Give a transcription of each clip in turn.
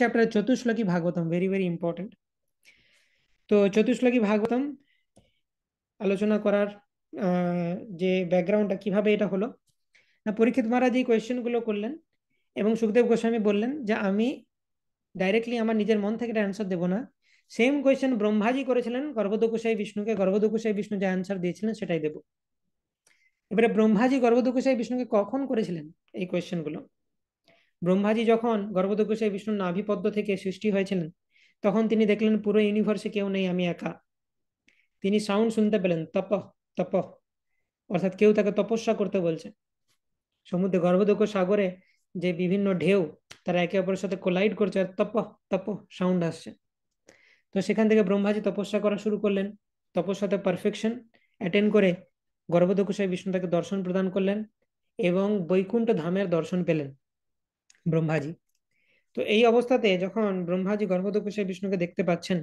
Chapter Chatushloki Bhagavatam, very very important. তো চতুশ্লোকী ভাগবতম আলোচনা করার যে ব্যাকগ্রাউন্ডটা কিভাবে এটা হলো না, পরীক্ষিত মহারাজ এই কোয়েশ্চেন গুলো করলেন এবং সুখদেব গোস্বামী বললেন যে আমি ডাইরেক্টলি আমার নিজের মন থেকে অ্যান্সার দেবো না, সেম কোয়েশ্চেন ব্রহ্মাজি করেছিলেন গর্ভদকুশাই বিষ্ণুকে, গর্ভদকুশাই বিষ্ণু যে অ্যান্সার দিয়েছিলেন সেটাই দেবো। এবারে ব্রহ্মাজি গর্ভদকুশাই বিষ্ণুকে কখন করেছিলেন এই কোয়েশ্চেন গুলো? ব্রহ্মাজি যখন গর্ভদকুশাই বিষ্ণুর নাভিপদ্ম থেকে সৃষ্টি হয়েছিলেন তখন তিনি দেখলেন পুরো ইউনিভার্সে কেউ নেই, আমি একা। তিনি সাউন্ড শুনতে পেলেন, তপ তপ, অর্থাৎ কেউ তাকে তপস্যা করতে বলছে। সমুদ্রে গর্ভদক্ষ সাগরে যে বিভিন্ন ঢেউ তারা একে অপরের সাথে কোলাইড করছে আর তপ তপ সাউন্ড আসছে। তো সেখান থেকে ব্রহ্মাজি তপস্যা করা শুরু করলেন, তপস্যাতে পারফেকশন অ্যাটেন্ড করে গর্ভদকুশাই বিষ্ণু তাকে দর্শন প্রদান করলেন এবং বৈকুণ্ঠ ধামের দর্শন পেলেন ব্রহ্মাজি। তো এই অবস্থাতে যখন ব্রহ্মাজি গর্ভদকুশাই বিষ্ণুকে দেখতে পাচ্ছেন,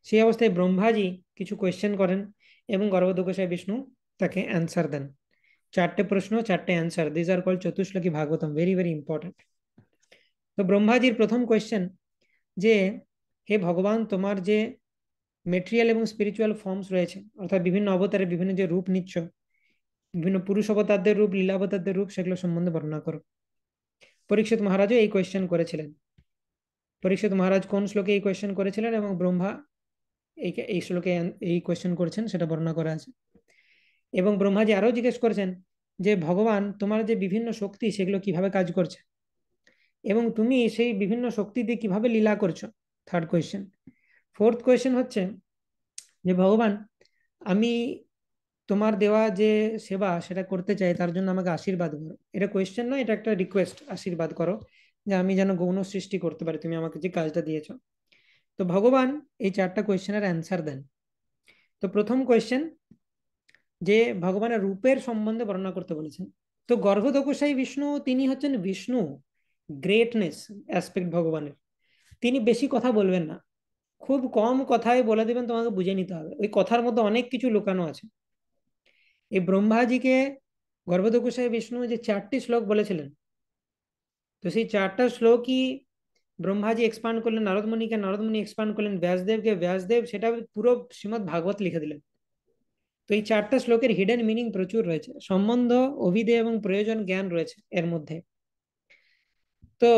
সেই অবস্থায় ব্রহ্মাজি কিছু কোয়েশ্চেন করেন এবং গর্ভদকুশাই বিষ্ণু তাকে অ্যান্সার দেন। চারটে প্রশ্ন, চারটে answer, this are called Chatushloki Bhagavatam, very very important. তো ব্রহ্মাজির প্রথম কোয়েশ্চেন যে হে ভগবান, তোমার যে মেটেরিয়াল এবং স্পিরিচুয়াল ফর্মস রয়েছে, অর্থাৎ বিভিন্ন অবতারে বিভিন্ন যে রূপ নিচ্ছ, বিভিন্ন পুরুষ অবতারদের রূপ, লীলাবতারদের রূপ, সেগুলো সম্বন্ধে বর্ণনা করো। পরীক্ষিত মহারাজও এই কোয়েশ্চেন করেছিলেন। পরীক্ষিত মহারাজ কোন শ্লোকে এই কোয়েশ্চেন করেছিলেন এবং ব্রহ্মা এই এই শ্লোকে এই কোয়েশ্চেন করেছেন সেটা বর্ণনা করা আছে। এবং ব্রহ্মাজি আরো জিজ্ঞেস করেছেন যে ভগবান, তোমার যে বিভিন্ন শক্তি সেগুলো কিভাবে কাজ করছে এবং তুমি সেই বিভিন্ন শক্তি দিয়ে কিভাবে লীলা করছো, থার্ড কোয়েশ্চেন। ফোর্থ কোয়েশ্চেন হচ্ছে যে ভগবান, আমি তোমার দেওয়া যে সেবা সেটা করতে চাই, তার জন্য আমাকে আশীর্বাদ করো। এটা কোয়েশ্চেন নয়, এটা একটা রিকোয়েস্ট, আশীর্বাদ করো যে আমি যেন গৌণ সৃষ্টি করতে পারি, তুমি আমাকে যে কাজটা দিয়েছো। তো ভগবান এই চারটা কোয়েশ্চেনের অ্যান্সার দেন। তো প্রথম কোয়েশ্চেন যে ভগবানের রূপের সম্বন্ধে বর্ণনা করতে বলেছেন। তো গর্ভদকুশাই বিষ্ণু তিনি হচ্ছেন বিষ্ণু, গ্রেটনেস অ্যাসপেক্ট ভগবানের। তিনি বেশি কথা বলবেন না, খুব কম কথায় বলে দেবেন, তোমাকে বুঝে নিতে হবে, ওই কথার মধ্যে অনেক কিছু লুকানো আছে। এই ব্রহ্মাজিকে গর্ভদকুশাই বিষ্ণু যে চারটি শ্লোক বলেছিলেন, তো সেই চারটা শ্লোকই ব্রহ্মাজি এক্সপান্ড করলেন নারদমুনিকে, নারদমুনি এক্সপান্ড করলেন ব্যাসদেবকে, ব্যাসদেব সেটা পুরো শ্রীমদ্ ভাগবত লিখে দিলেন। তো এই চারটা শ্লোকের হিডেন মিনিং প্রচুর রয়েছে, সম্বন্ধ, অভিধেয় এবং প্রয়োজন জ্ঞান রয়েছে এর মধ্যে। তো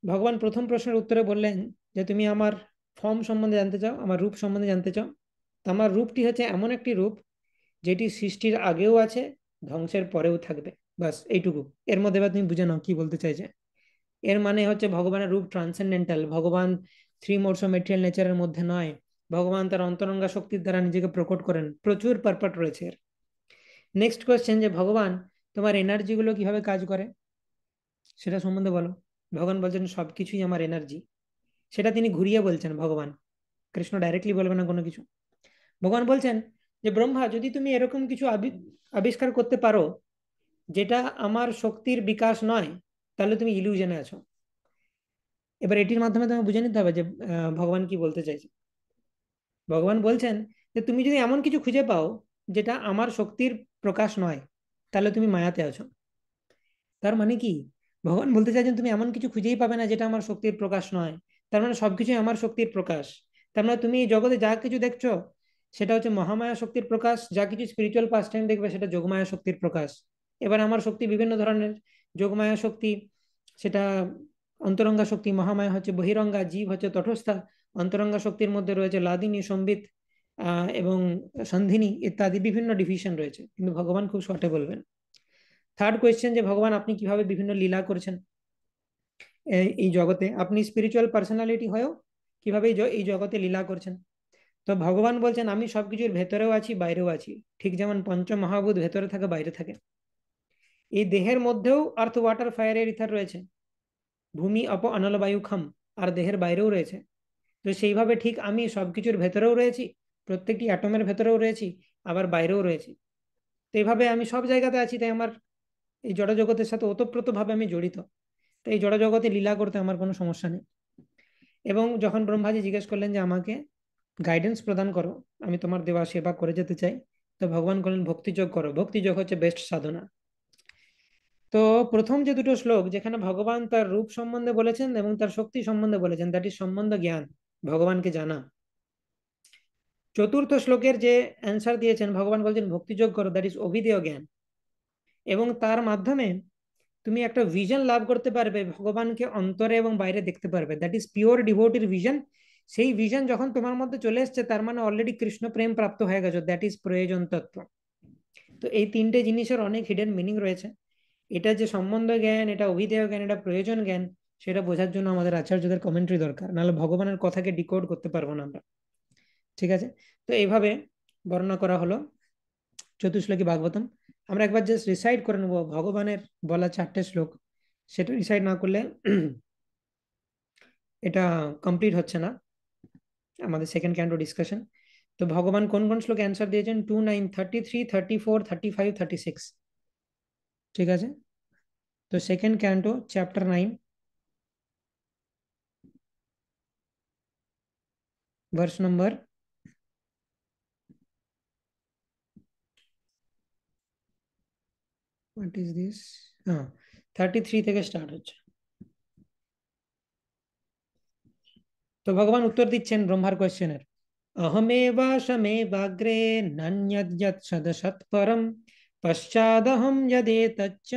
ভগবান প্রথম প্রশ্নের উত্তরে বললেন যে তুমি আমার ফর্ম সম্বন্ধে জানতে চাও, আমার রূপ সম্বন্ধে জানতে চাও। তো আমার রূপটি হচ্ছে এমন একটি রূপ যেটি সৃষ্টির আগেও আছে, ধ্বংসের পরেও থাকবে, বাস এইটুকু। এর মধ্যে এবার তুমি বুঝে নাও কি বলতে চাইছে। এর মানে হচ্ছে ভগবানের রূপ ট্রান্সেন্ডেন্টাল, ভগবান থ্রি মোডস অফ মেটেরিয়াল নেচারের মধ্যে নয়, ভগবান তার অন্তরঙ্গা শক্তির দ্বারা নিজেকে প্রকট করেন, প্রচুর পারপাট রয়েছে এর। নেক্সট কোয়েশ্চেন যে ভগবান, তোমার এনার্জি গুলো কিভাবে কাজ করে সেটা সম্বন্ধে বলো। ভগবান বলছেন সবকিছুই আমার এনার্জি। সেটা তিনি ঘুরিয়ে বলছেন ভগবান, কৃষ্ণ ডাইরেক্টলি বলবে না কোনো কিছু। ভগবান বলছেন যে ব্রহ্মা, যদি তুমি এরকম কিছু আবিষ্কার করতে পারো যেটা আমার শক্তির বিকাশ নয়, তাহলে তুমি ইলিউশনে আছো। এবার এটির মাধ্যমে তোমাকে বুঝে নিতে হবে যে ভগবান কি বলতে চাইছে। ভগবান বলছেন যে তুমি যদি এমন কিছু খুঁজে পাও যেটা আমার শক্তির প্রকাশ নয়, তাহলে তুমি মায়াতে আছো। তার মানে কি, ভগবান বলতে চাইছেন তুমি এমন কিছু খুঁজেই পাবে না যেটা আমার শক্তির প্রকাশ নয়, তার মানে সবকিছুই আমার শক্তির প্রকাশ। তার মানে তুমি এই জগতে যা কিছু দেখছো সেটা হচ্ছে মহামায়া শক্তির প্রকাশ, যা কিছু স্পিরিচুয়াল পাস টাইম দেখবে সেটা যোগমায়া শক্তির প্রকাশ। এবার আমার শক্তি বিভিন্ন ধরনের, যোগমায়া শক্তি সেটা অন্তরঙ্গা শক্তি, মহামায়া হচ্ছে বহিরঙ্গা, জীব হচ্ছে তটস্থা। অন্তরঙ্গা শক্তির মধ্যে রয়েছে লাদিনী, সম্বিত এবং সন্ধিনী ইত্যাদি বিভিন্ন ডিভিশন রয়েছে, কিন্তু ভগবান খুব শর্টে বলবেন। থার্ড কোয়েশ্চেন যে ভগবান আপনি কিভাবে বিভিন্ন লীলা করেছেন এই জগতে, আপনি স্পিরিচুয়াল পার্সোনালিটি হয়েও কিভাবে এই জগতে লীলা করছেন। তো ভগবান বলছেন আমি সবকিছুর ভেতরেও আছি, বাইরেও আছি, ঠিক যেমন পঞ্চমহাভূত ভেতরে থাকে বাইরে থাকে। এই দেহের মধ্যেও আর্থ, ওয়াটার, ফায়ার, এর ইথার রয়েছে, ভূমি, অপ, অনল, বায়ু, খাম, আর দেহের বাইরেও রয়েছে। তো সেইভাবে ঠিক আমি সবকিছুর ভেতরেও রয়েছি, প্রত্যেকটি অ্যাটমের ভেতরেও রয়েছি, আবার বাইরেও রয়েছি। তো এইভাবে আমি সব জায়গাতে আছি, তাই আমার এই জড়জগতের সাথে ওতপ্রোতভাবে আমি জড়িত। তো এই জড়জগতে লীলা করতে আমার কোনো সমস্যা নেই। এবং যখন ব্রহ্মাজি জিজ্ঞেস করলেন যে আমাকে গাইডেন্স প্রদান করো, আমি তোমার দেওয়া সেবা করে যেতে চাই, তো ভগবান বললেন ভক্তিযোগ করো, ভক্তিযোগ হচ্ছে বেস্ট সাধনা। তো প্রথম যে দুটো শ্লোক যেখানে ভগবান তার রূপ সম্বন্ধে বলেছেন এবং তার শক্তি সম্বন্ধে বলেছেন, দ্যাট ইজ সম্বন্ধ জ্ঞান, ভগবানকে জানা। চতুর্থ শ্লোকের যে অ্যান্সার দিয়েছেন, ভগবান বলছেন ভক্তিযোগ করো, দ্যাট ইজ অভিধেয় জ্ঞান। এবং তার মাধ্যমে তুমি একটা ভিশন লাভ করতে পারবে, ভগবানকে অন্তরে এবং বাইরে দেখতে পারবে, দ্যাট ইজ পিওর ডিভোটির ভিশন। সেই ভিশন যখন তোমার মধ্যে চলে এসছে, তার মানে অলরেডি কৃষ্ণ প্রেম প্রাপ্ত হয়ে গেছো, দ্যাট ইজ প্রয়োজন তত্ত্ব। তো এই তিনটে জিনিসের অনেক হিডেন মিনিং রয়েছে। এটা যে সম্বন্ধ জ্ঞান, এটা অভিধেয় জ্ঞান, এটা প্রয়োজন জ্ঞান, সেটা বোঝার জন্য আমাদের আচার্যদের কমেন্ট্রি দরকার, নাহলে ভগবানের কথাকে ডিকোড করতে পারবো না আমরা। ঠিক আছে, তো এইভাবে বর্ণনা করা হলো চতুশ্লোকী ভাগবতম। আমরা একবার জাস্ট রিসাইড করে নেবো ভগবানের বলা চারটে শ্লোক, সেটা রিসাইড না করলে এটা কমপ্লিট হচ্ছে না আমাদের সেকেন্ড ক্যান্টো ডিসকাশন। তো ভগবান কোন কোন শ্লোকে অ্যান্সার দিয়েছেন? 29, 33, 34, 35, 36। ঠিক আছে, তো second canto chapter 9, verse number, what is this, হ্যাঁ, 33 থেকে স্টার্ট হচ্ছে। তো ভগবান উত্তর দিচ্ছেন ব্রহ্মার কোয়েশ্চেনের। अहमेवाशमेवाग्रे नान्यद्यत् सदसत्परं पश्चादहं यदेतच्च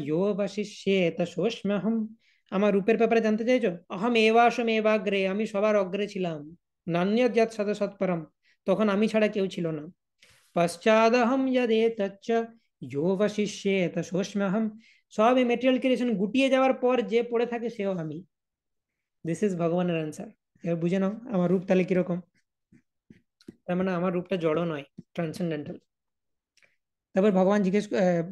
यो वशिष्येत सोऽस्म्यहम्। আমার রূপের ব্যাপারে জানতে চাইছো? অহম এবাসম এবাগ্রে, আমি সবার অগ্রে ছিলাম। নান্যজ্জাত সদসৎপরম, তখন আমি ছাড়া কেউ ছিল না। পশ্চাদহম যদেতচ্চ ইয়ো বশিষ্যেত সোऽস্ম্যহম, সব এই মেটেরিয়াল ক্রিয়েশন গুটিয়ে যাওয়ার পর যে পড়ে থাকে সেও আমি। দিস ইজ ভগবানের অ্যান্সার। এবার বুঝে নাও আমার রূপ তাহলে কিরকম। তার মানে আমার রূপটা জড় নয়, ট্রান্সেন্ডেন্টাল। তারপর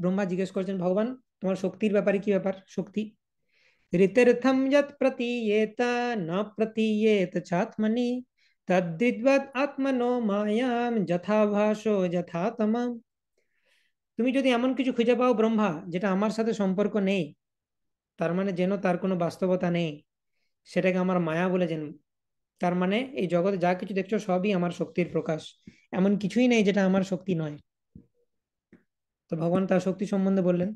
ব্রহ্মা জিজ্ঞেস করছেন, ভগবান তোমার শক্তির ব্যাপারে কি ব্যাপার? শক্তি ঋতের্থম যৎ প্রতীয়েত না প্রতীয়েত চাত্মনি তদ্বিদ্বৎ আত্মনো মায়াম যথা ভাসো যথা তমাম। তুমি যদি এমন কিছু খুঁজে পাও ব্রহ্মা যেটা আমার সাথে সম্পর্ক নেই, তার মানে যেন তার কোনো বাস্তবতা নেই, সেটাকে আমার মায়া বলে জেন। তার মানে এই জগতে যা কিছু দেখছো সবই আমার শক্তির প্রকাশ, এমন কিছুই নেই যেটা আমার শক্তি নয়। তো ভগবান তার শক্তি সম্বন্ধে বললেন।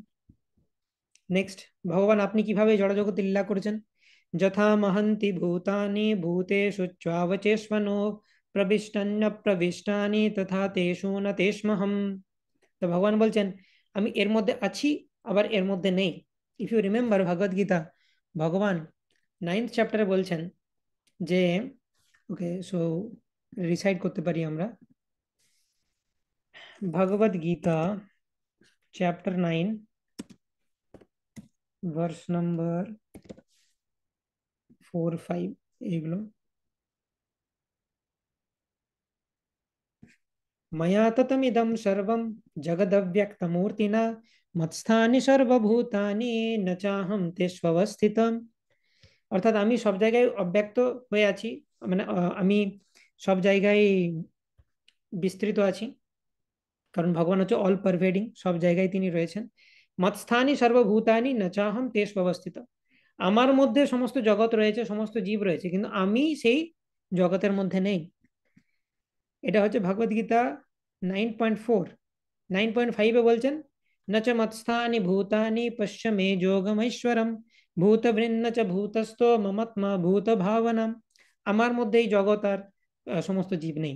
নেক্সট, ভগবান আপনি কিভাবে জড়জগতে লীলা করেছেন? যথা মহন্তি ভূতানি ভূতেষু চ্যাবচেষ্মনো প্রবিষ্টন্য প্রবিষ্টানি তথা তেষু ন তেষ্মহম। তো ভগবান বলছেন আমি এর মধ্যে আছি, আবার এর মধ্যে নেই। ইফ ইউ রিমেম্বার ভগবদ গীতা, ভগবান 9th চ্যাপ্টারে বলছেন যে, ওকে সো রিসাইড করতে পারি আমরা, ভগবদ গীতা চ্যাপ্টার 9 ভার্স নাম্বার 4, 5 এইগুলো। मया ततमिदं सर्वं जगदव्यक्तमूर्तिना मत्स्थानि सर्वभूतानि न चाहं तेष्वस्थितम्। অর্থাৎ আমি সব জায়গায় অব্যক্ত হয়ে আছি, মানে আমি সব জায়গায় বিস্তৃত আছি, কারণ ভগবান হচ্ছে অল পারভেডিং, সব জায়গায় তিনি রয়েছেন। মৎস্থানি সর্বভূতানি ন চাহম তেষ অবস্থিত, আমার মধ্যে সমস্ত জগৎ রয়েছে, সমস্ত জীব রয়েছে, কিন্তু আমি সেই জগতের মধ্যে নেই। এটা হচ্ছে ভগবদ গীতা 9.4। 9.5-এ বলছেন ন চ মৎস্থানি ভূতানি পশ্য মে যোগমৈশ্বরম ভূতভৃন্ন চ ভূতস্থ মমত্মা ভূত ভাবনাম। আমার মধ্যে এই জগৎ আর সমস্ত জীব নেই।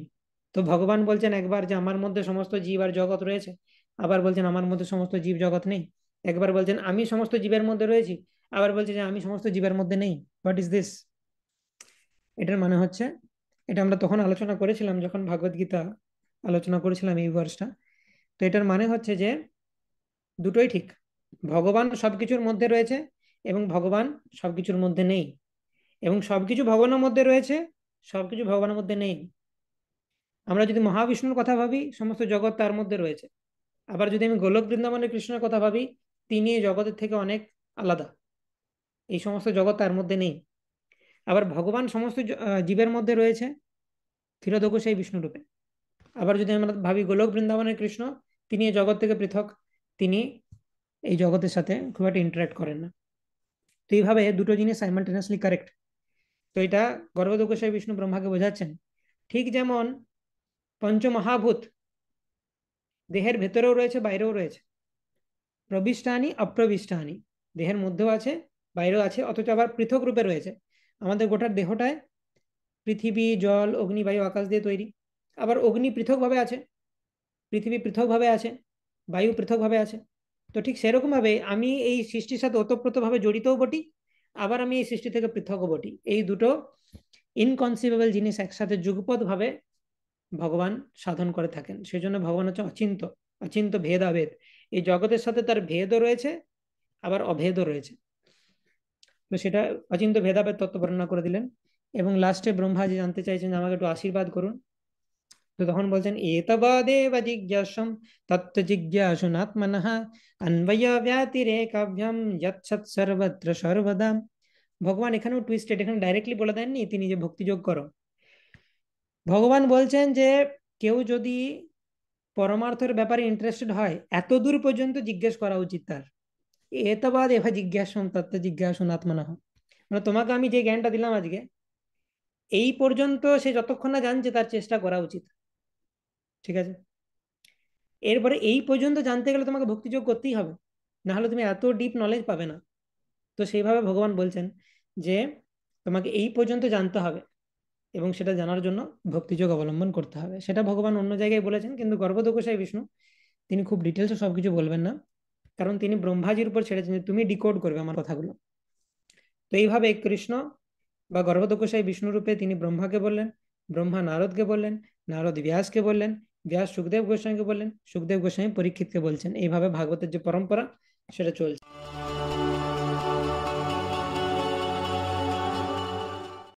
তো ভগবান বলছেন একবার যে আমার মধ্যে সমস্ত জীব আর জগৎ রয়েছে, আবার বলছেন আমার মধ্যে সমস্ত জীব জগৎ নেই। একবার বলছেন আমি সমস্ত জীবের মধ্যে রয়েছি, আবার বলছে যে আমি সমস্ত জীবের মধ্যে নেই। What is this? এটার মানে হচ্ছে, এটা আমরা তখন আলোচনা করেছিলাম যখন ভাগবত গীতা আলোচনা করেছিলাম এই ভার্সটা। তো এটার মানে হচ্ছে যে দুটোই ঠিক, ভগবান সবকিছুর মধ্যে রয়েছে এবং ভগবান সবকিছুর মধ্যে নেই, এবং সবকিছু ভগবানের মধ্যে রয়েছে, সবকিছু ভগবানের মধ্যে নেই। আমরা যদি মহাবিষ্ণুর কথা ভাবি, সমস্ত জগৎ তার মধ্যে রয়েছে। আবার যদি আমি গোলক বৃন্দাবনের কৃষ্ণের কথা ভাবি, তিনি এই জগতের থেকে অনেক আলাদা, এই সমস্ত জগৎ তার মধ্যে নেই। আবার ভগবান সমস্ত জীবের মধ্যে রয়েছে, ক্ষীরোদকোষাই বিষ্ণু রূপে। আবার যদি আমরা ভাবি গোলক বৃন্দাবনের কৃষ্ণ, তিনি এই জগৎ থেকে পৃথক, তিনি এই জগতের সাথে খুব একটা ইন্টারাক্ট করেন না। তো এইভাবে দুটো জিনিস সাইমালটেনিয়াসলি কারেক্ট। তো এটা গর্ভদোষাই বিষ্ণু ব্রহ্মাকে বোঝাচ্ছেন। ঠিক যেমন পঞ্চমহাভূত দেহের ভেতরেও রয়েছে, বাইরেও রয়েছে। প্রবিষ্টানি অপ্রবিষ্টানি, দেহের মধ্যেও আছে বাইরেও আছে, অথচ আবার পৃথক রূপে রয়েছে। আমাদের গোটা দেহটায় পৃথিবী, জল, অগ্নি, বায়ু, আকাশ দিয়ে তৈরি। আবার অগ্নি পৃথকভাবে আছে, পৃথিবী পৃথকভাবে আছে, বায়ু পৃথকভাবে আছে। তো ঠিক সেরকম ভাবে আমি এই সৃষ্টির সাথে ওতপ্রোতভাবে জড়িতও বটি, আবার আমি এই সৃষ্টি থেকে পৃথকও বটি। এই দুটো ইনকনসিভেবল জিনিস একসাথে যুগপৎ ভাবে ভগবান সাধন করে থাকেন। সেই জন্য ভগবান হচ্ছে অচিন্ত, অচিন্ত ভেদাভেদ। এই জগতের সাথে তার ভেদও রয়েছে, আবার অভেদও রয়েছে। তো সেটা অচিন্ত ভেদাভেদ তত্ত্ব বর্ণনা করে দিলেন। এবং লাস্টে ব্রহ্মাজি জানতে চাইছেন যে আমাকে একটু আশীর্বাদ করুন। তো তখন বলছেন, এতবাদেব জিজ্ঞাসম তত্ত্ব জিজ্ঞাসুনাত্মনঃ অন্বয় ব্যতিরেকাভ্যাম যৎসৎ সর্বত্র সর্বদা। ভগবান এখানেও টুইস্টেড, এখানে ডাইরেক্টলি বলে দেননি তিনি যে ভক্তিযোগ করো। ভগবান বলছেন যে কেউ যদি পরমার্থের ব্যাপারে ইন্টারেস্টেড হয়, এত দূর পর্যন্ত জিজ্ঞেস করা উচিত তার। এতবাদ এভা জিজ্ঞাসম তত্ত্ব জিজ্ঞাসুনাত্মনঃ, মানে তোমাকে আমি যে জ্ঞানটা দিলাম আজকে, এই পর্যন্ত সে যতক্ষণ না জানছে তার চেষ্টা করা উচিত। ঠিক আছে, এরপরে এই পর্যন্ত জানতে গেলে তোমাকে ভক্তিযোগ করতেই হবে, না হলে তুমি এত ডিপ নলেজ পাবে না। তো সেইভাবে ভগবান বলছেন যে তোমাকে এই পর্যন্ত জানতে হবে, এবং সেটা জানার জন্য ভক্তিযোগ অবলম্বন করতে হবে। সেটা ভগবান অন্য জায়গায় বলেছেন, কিন্তু গর্ভোদক গোসাই বিষ্ণু তিনি খুব ডিটেলসে সবকিছু বলবেন না, কারণ তিনি ব্রহ্মাজির উপর ছেড়েছেন যে তুমি ডিকোড করবে আমার কথাগুলো। তো এইভাবে কৃষ্ণ বা গর্ভোদক গোসাই বিষ্ণু রূপে তিনি ব্রহ্মাকে বললেন, ব্রহ্মা নারদকে বললেন, নারদ ব্যাসকে বললেন, ব্যাস সুখদেব গোস্বামীকে বললেন, সুখদেব গোস্বামী পরীক্ষিতকে বলছেন। এইভাবে ভাগবতের যে পরম্পরা সেটা চলছে।